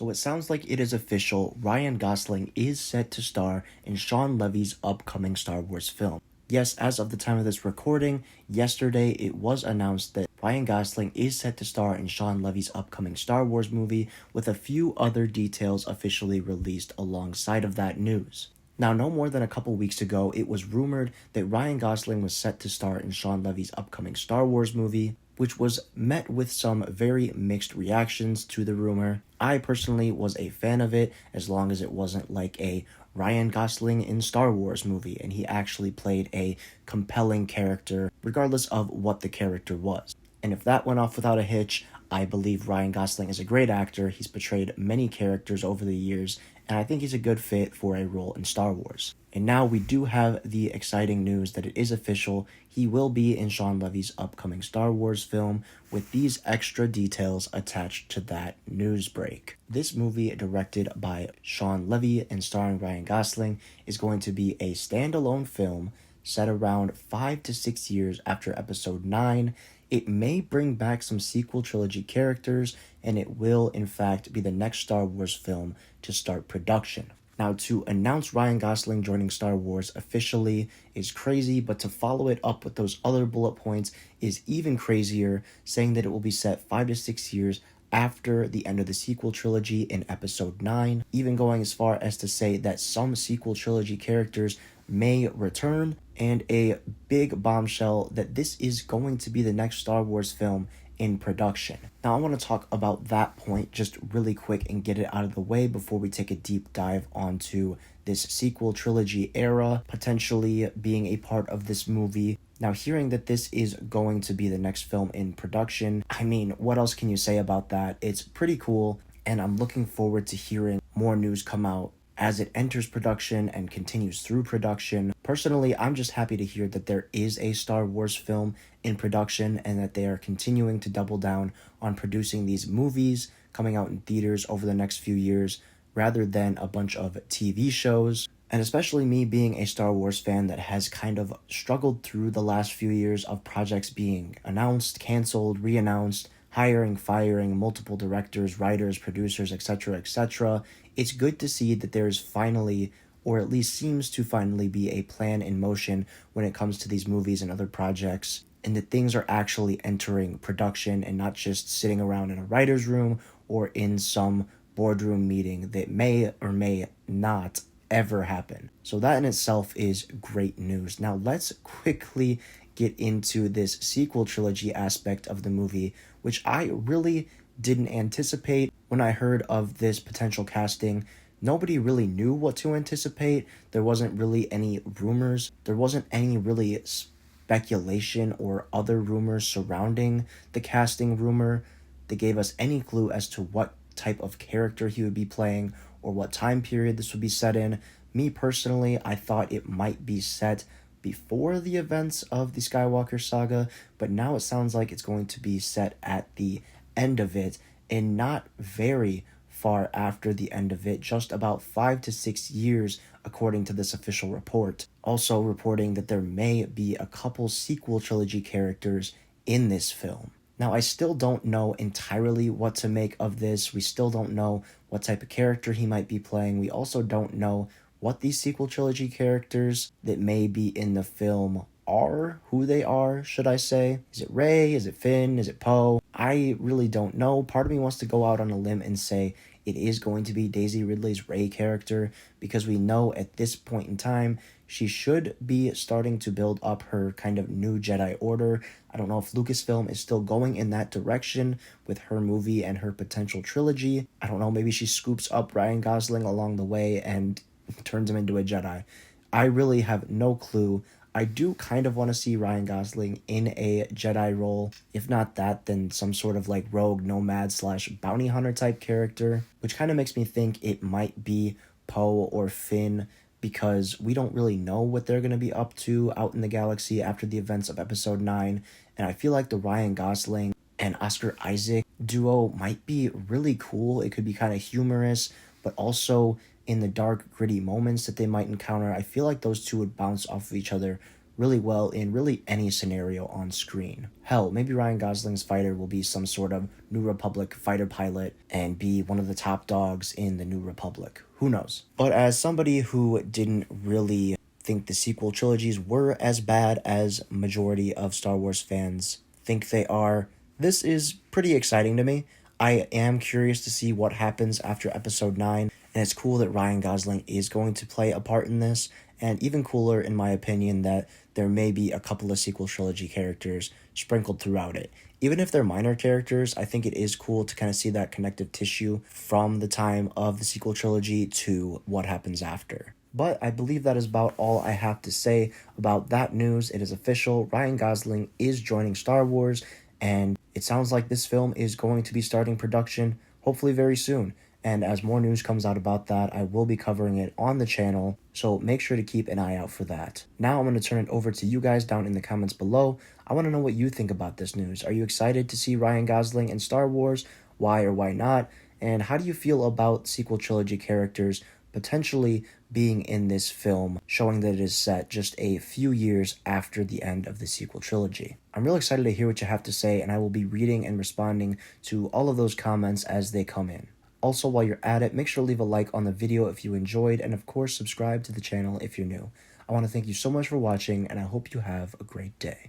So it sounds like it is official. Ryan Gosling is set to star in Shawn Levy's upcoming Star Wars film. Yes, as of the time of this recording, yesterday it was announced that Ryan Gosling is set to star in Shawn Levy's upcoming Star Wars movie, with a few other details officially released alongside of that news. Now, no more than a couple weeks ago, it was rumored that Ryan Gosling was set to star in Shawn Levy's upcoming Star Wars movie, which was met with some very mixed reactions to the rumor. I personally was a fan of it, as long as it wasn't like a Ryan Gosling in Star Wars movie, and he actually played a compelling character, regardless of what the character was. And if that went off without a hitch, I believe Ryan Gosling is a great actor. He's portrayed many characters over the years, and I think he's a good fit for a role in Star Wars. And now we do have the exciting news that it is official. He will be in Shawn Levy's upcoming Star Wars film, with these extra details attached to that news break. This movie, directed by Shawn Levy and starring Ryan Gosling, is going to be a standalone film set around 5 to 6 years after Episode 9. It may bring back some sequel trilogy characters, and it will, in fact, be the next Star Wars film to start production. Now, to announce Ryan Gosling joining Star Wars officially is crazy, but to follow it up with those other bullet points is even crazier, saying that it will be set 5 to 6 years after the end of the sequel trilogy in Episode 9, even going as far as to say that some sequel trilogy characters may return, and a big bombshell that this is going to be the next Star Wars film in production. Now, I want to talk about that point just really quick and get it out of the way before we take a deep dive onto this sequel trilogy era, potentially being a part of this movie. Now, hearing that this is going to be the next film in production, I mean, what else can you say about that? It's pretty cool, and I'm looking forward to hearing more news come out as it enters production and continues through production. Personally, I'm just happy to hear that there is a Star Wars film in production and that they are continuing to double down on producing these movies coming out in theaters over the next few years, rather than a bunch of TV shows. And especially me being a Star Wars fan that has kind of struggled through the last few years of projects being announced, canceled, re-announced, hiring, firing, multiple directors, writers, producers, etc., etc. It's good to see that there's finally, or at least seems to finally be, a plan in motion when it comes to these movies and other projects, and that things are actually entering production and not just sitting around in a writer's room or in some boardroom meeting that may or may not ever happen. So that in itself is great news. Now let's quickly get into this sequel trilogy aspect of the movie, which I really didn't anticipate when I heard of this potential casting. Nobody really knew what to anticipate. There wasn't really any rumors. There wasn't any really speculation or other rumors surrounding the casting rumor that gave us any clue as to what type of character he would be playing or what time period this would be set in. Me personally, I thought it might be set before the events of the Skywalker saga, but now it sounds like it's going to be set at the end of it, and not very far after the end of it, just about 5 to 6 years according to this official report. Also reporting that there may be a couple sequel trilogy characters in this film. Now, I still don't know entirely what to make of this. We still don't know what type of character he might be playing. We also don't know what these sequel trilogy characters that may be in the film are, who they are, should I say. Is it Rey? Is it Finn? Is it Poe? I really don't know. Part of me wants to go out on a limb and say it is going to be Daisy Ridley's Rey character, because we know at this point in time she should be starting to build up her kind of new Jedi Order. I don't know if Lucasfilm is still going in that direction with her movie and her potential trilogy. I don't know, maybe she scoops up Ryan Gosling along the way and turns him into a Jedi. I really have no clue. I do kind of want to see Ryan Gosling in a Jedi role. If not that, then some sort of like rogue nomad / bounty hunter type character, which kind of makes me think it might be Poe or Finn, because we don't really know what they're going to be up to out in the galaxy after the events of Episode 9, and I feel like the Ryan Gosling and Oscar Isaac duo might be really cool. It could be kind of humorous, but also in the dark, gritty moments that they might encounter, I feel like those two would bounce off of each other really well in really any scenario on screen. Hell, maybe Ryan Gosling's fighter will be some sort of New Republic fighter pilot and be one of the top dogs in the New Republic. Who knows? But as somebody who didn't really think the sequel trilogies were as bad as majority of Star Wars fans think they are, this is pretty exciting to me. I am curious to see what happens after episode 9, and it's cool that Ryan Gosling is going to play a part in this, and even cooler in my opinion that there may be a couple of sequel trilogy characters sprinkled throughout it. Even if they're minor characters, I think it is cool to kind of see that connective tissue from the time of the sequel trilogy to what happens after. But I believe that is about all I have to say about that news. It is official. Ryan Gosling is joining Star Wars, and it sounds like this film is going to be starting production hopefully very soon. And as more news comes out about that, I will be covering it on the channel, so make sure to keep an eye out for that. Now I'm going to turn it over to you guys down in the comments below. I want to know what you think about this news. Are you excited to see Ryan Gosling in Star Wars? Why or why not? And how do you feel about sequel trilogy characters potentially being in this film, showing that it is set just a few years after the end of the sequel trilogy? I'm real excited to hear what you have to say, and I will be reading and responding to all of those comments as they come in. Also, while you're at it, make sure to leave a like on the video if you enjoyed, and of course subscribe to the channel if you're new. I want to thank you so much for watching, and I hope you have a great day.